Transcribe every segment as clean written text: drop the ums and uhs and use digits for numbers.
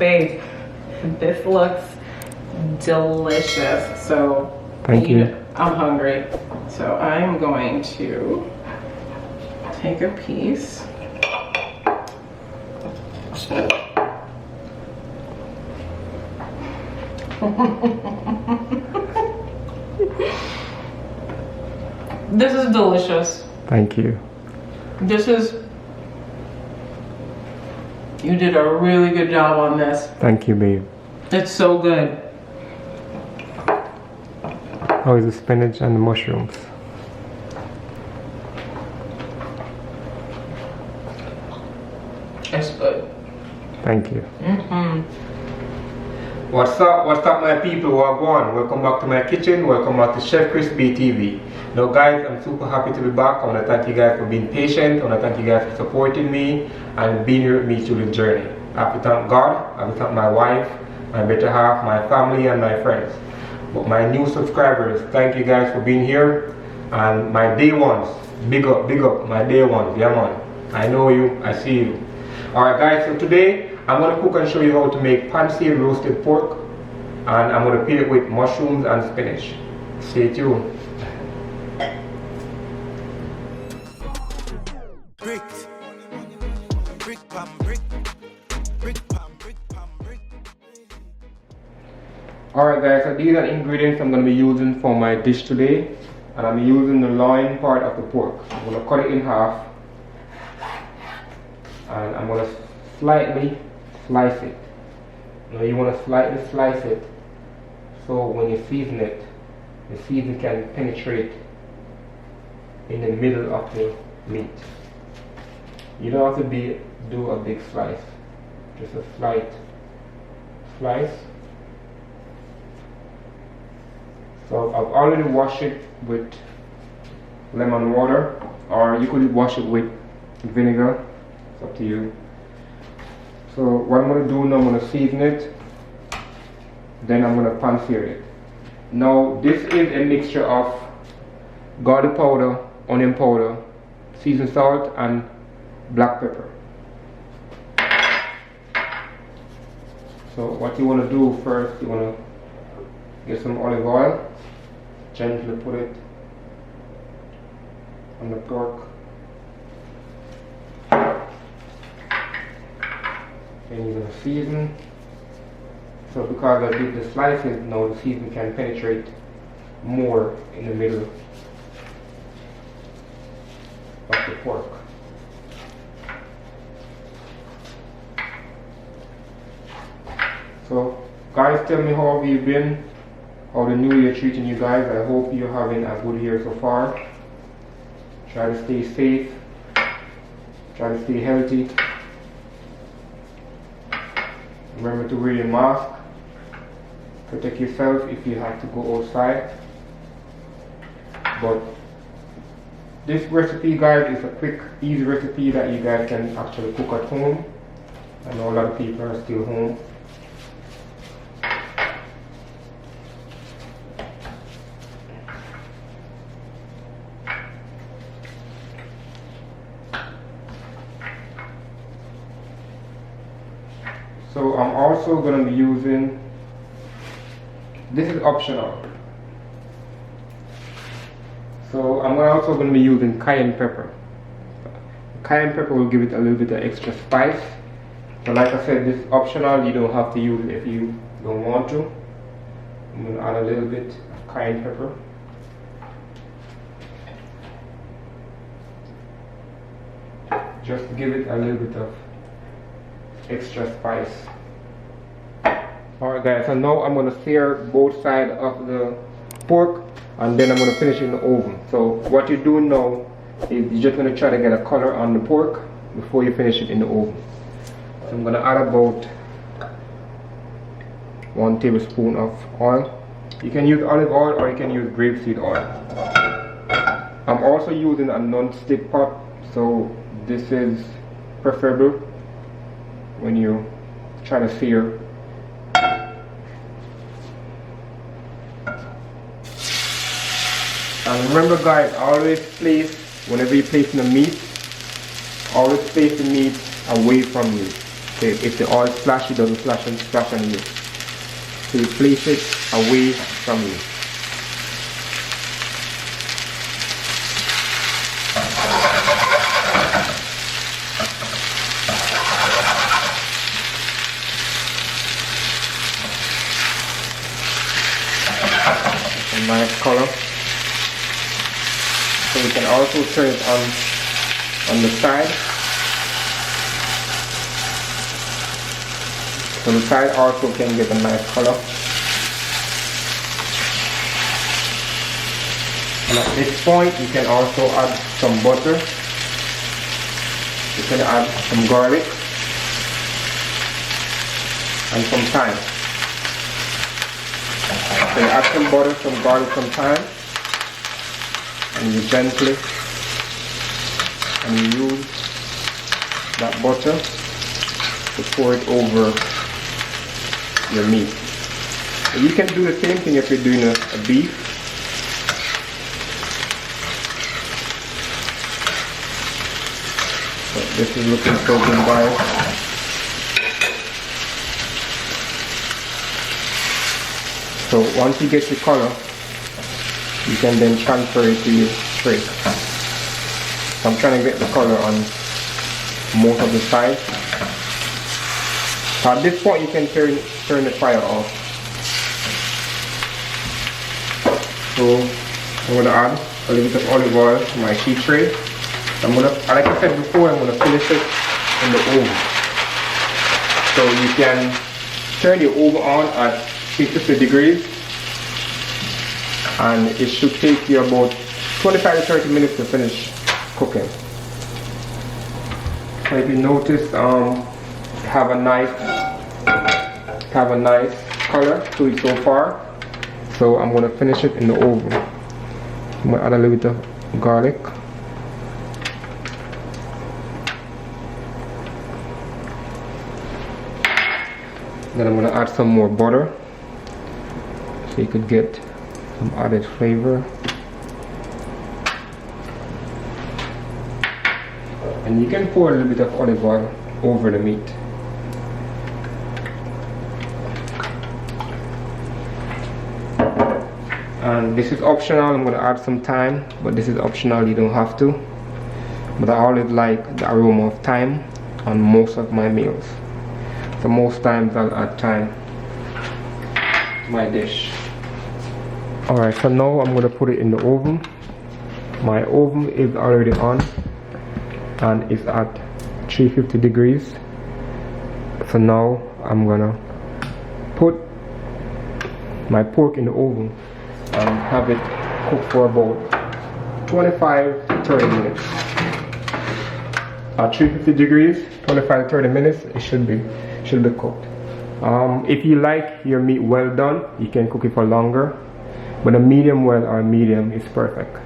babe, this looks delicious. So Thank you. I'm hungry. So I'm going to take a piece. This is delicious. Thank you. You did a really good job on this. Thank you, babe. It's so good. How is the spinach and the mushrooms? It's good. Thank you. What's up my people who are gone? Welcome back to my kitchen, welcome back to Chef Chrisb TV. Now guys, I'm super happy to be back. I want to thank you guys for being patient. I want to thank you guys for supporting me and being here with me through the journey. I have to thank God, I have to thank my wife, my better half, my family and my friends. But my new subscribers, thank you guys for being here. And my day ones, big up, my day ones, yeah man. I know you, I see you. Alright guys, so today I'm going to cook and show you how to make pan-seared roasted pork, and I'm going to pair it with mushrooms and spinach. Stay tuned. Alright guys, so these are the ingredients I'm going to be using for my dish today, and I'm using the loin part of the pork. I'm going to cut it in half, and I'm going to slightly slice it. Now you want to slightly slice it so when you season it, the seasoning can penetrate in the middle of the meat. You don't have to do a big slice, just a slight slice. So I've already washed it with lemon water, or you could wash it with vinegar, it's up to you. So what I'm going to do now, I'm going to season it, then I'm going to pan-sear it. Now this is a mixture of garlic powder, onion powder, seasoned salt and black pepper. So what you want to do first, you want to get some olive oil, gently put it on the pork. Then you're going to season. So because I did the slices, now the seasoning can penetrate more in the middle of the pork. So guys, tell me how have you been, how the new year treating you guys. I hope you're having a good year so far. Try to stay safe, try to stay healthy. Remember to wear your mask, protect yourself if you have to go outside. But this recipe guys is a quick, easy recipe that you guys can actually cook at home. I know a lot of people are still home. So I'm also going to be using, this is optional, so I'm also going to be using cayenne pepper. Cayenne pepper will give it a little bit of extra spice. So like I said, this is optional, you don't have to use it if you don't want to. I'm going to add a little bit of cayenne pepper. Just to give it a little bit of extra spice. Alright guys, so now I'm going to sear both sides of the pork, and then I'm going to finish it in the oven. So what you're doing now is you're just going to try to get a color on the pork before you finish it in the oven. So I'm going to add about 1 tablespoon of oil. You can use olive oil or you can use grapeseed oil. I'm also using a non-stick pot, so this is preferable when you try to sear. And remember guys, always place, whenever you're placing the meat, always place the meat away from you. If the oil splash, it doesn't splash on you. So you place it away from you. A nice color. So we can also turn it on the side. So the side also can get a nice color. And at this point you can also add some butter. You can add some garlic and some thyme. So you add some butter, some garlic, some thyme, and you gently use that butter to pour it over your meat. You can do the same thing if you're doing a beef. But this is looking so good, guys. So once you get the color, you can then transfer it to your tray. So I'm trying to get the color on most of the sides. So at this point you can turn the fire off. So I'm going to add a little bit of olive oil to my sheet tray. I'm going to, like I said before, I'm going to finish it in the oven. So you can turn the oven on at 50 degrees and it should take you about 25 to 30 minutes to finish cooking. So if you notice, have a nice color to it so far. So I'm going to finish it in the oven. I'm going to add a little bit of garlic. Then I'm going to add some more butter so you could get some added flavor. And you can pour a little bit of olive oil over the meat. And this is optional. I'm going to add some thyme, but this is optional, you don't have to. But I always like the aroma of thyme on most of my meals. So most times I'll add thyme to my dish. Alright, so now I'm going to put it in the oven. My oven is already on and it's at 350 degrees. So now I'm going to put my pork in the oven and have it cook for about 25 to 30 minutes. At 350 degrees, 25 to 30 minutes, it should be cooked. If you like your meat well done, you can cook it for longer, but a medium well or medium is perfect.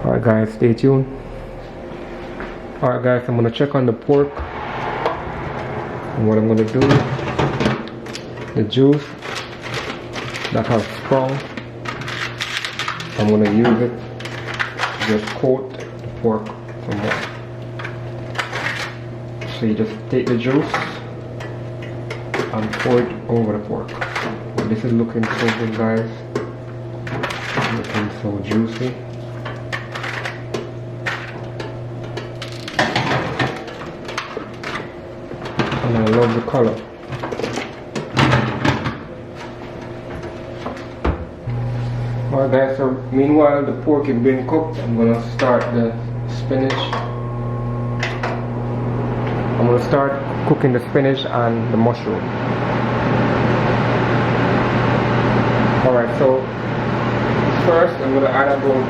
Alright guys, stay tuned. Alright guys, I'm going to check on the pork, and what I'm going to do, the juice that has sprung, I'm going to use it to just coat the pork some more. So you just take the juice and pour it over the pork. This is looking so good, guys. Looking so juicy. And I love the color. Alright guys, so meanwhile the pork is being cooked, I'm going to start the spinach. I'm going to start cooking the spinach and the mushroom. Alright, so first I'm going to add about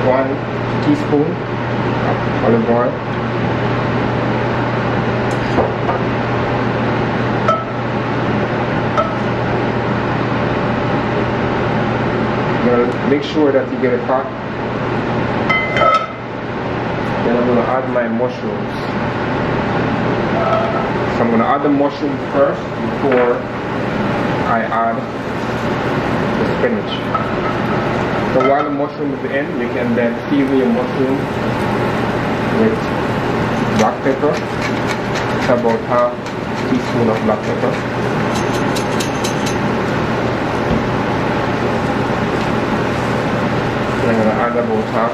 1 teaspoon of olive oil. You're going to make sure that you get it hot. Then I'm going to add my mushrooms. So I'm going to add the mushrooms first before I add the spinach. So while the mushroom is in, you can then season your mushroom with black pepper It's about half teaspoon of black pepper. And I'm gonna add about half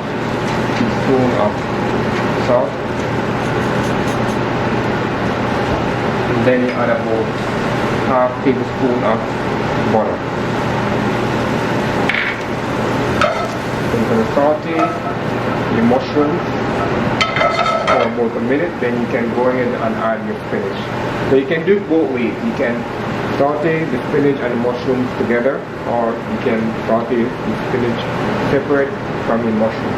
teaspoon of salt. And then you add about half tablespoon of butter. Then you're gonna saute the mushrooms for about a minute, then you can go ahead and add your spinach. So you can do it both ways. You can saute the spinach and the mushrooms together, or you can saute the spinach separate from the mushroom.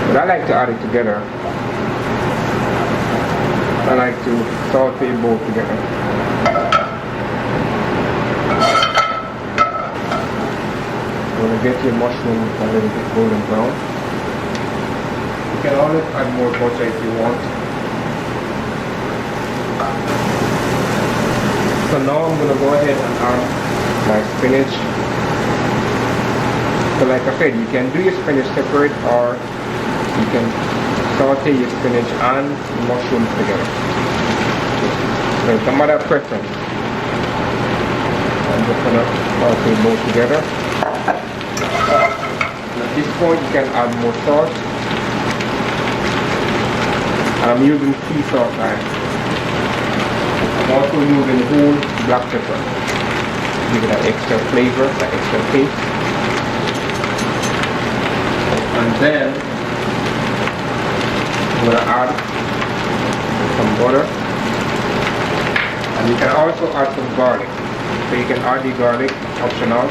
But I like to add it together. I like to saute both together. You want to get your mushrooms a little bit golden brown. You can always add more butter if you want. So now I'm going to go ahead and add my spinach. So like I said, you can do your spinach separate, or you can saute your spinach and mushrooms together. So it's a matter of preference. I'm just going to saute both together. And at this point you can add more salt. I'm using sea salt now. I'm also using whole black pepper. Give it that extra flavor, that extra taste. And then I'm going to add some butter. And you can also add some garlic. So you can add the garlic, optional.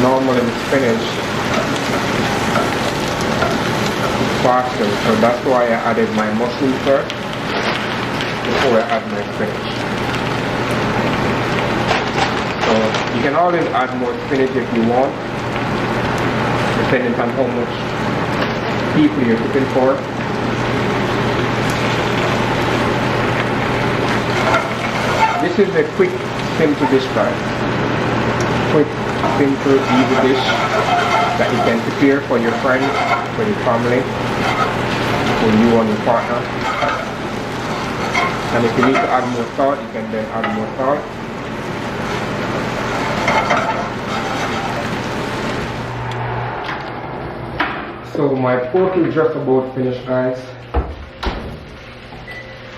Normally the spinach is faster, so that's why I added my mushroom first before I add my spinach. So you can always add more spinach if you want, depending on how much people you're cooking for. This is a quick, simple dish, guys. Quick, simple, easy dish that you can prepare for your friends, for your family, for you and your partner. And if you need to add more salt, you can then add more salt. So my pork is just about finished, guys.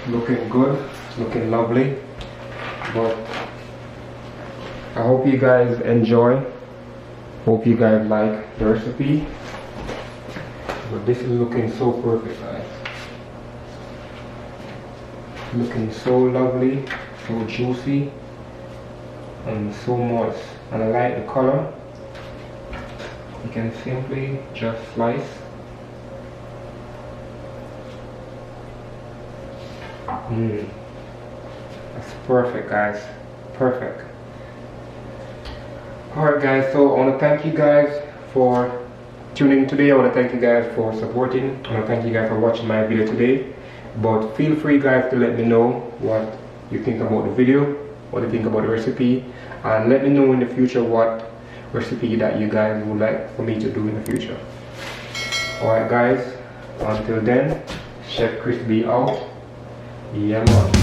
Looking good, looking lovely. But I hope you guys enjoy. Hope you guys like the recipe. But this is looking so perfect, guys. Looking so lovely, so juicy, and so moist. And I like the color. You can simply just slice. That's perfect, guys. Perfect. Alright guys, so I want to thank you guys for tuning in today. I want to thank you guys for supporting. I want to thank you guys for watching my video today. But feel free guys to let me know what you think about the video, what you think about the recipe, and let me know in the future what recipe that you guys would like for me to do in the future. Alright guys, until then, Chef Chrisb out. Yeah man.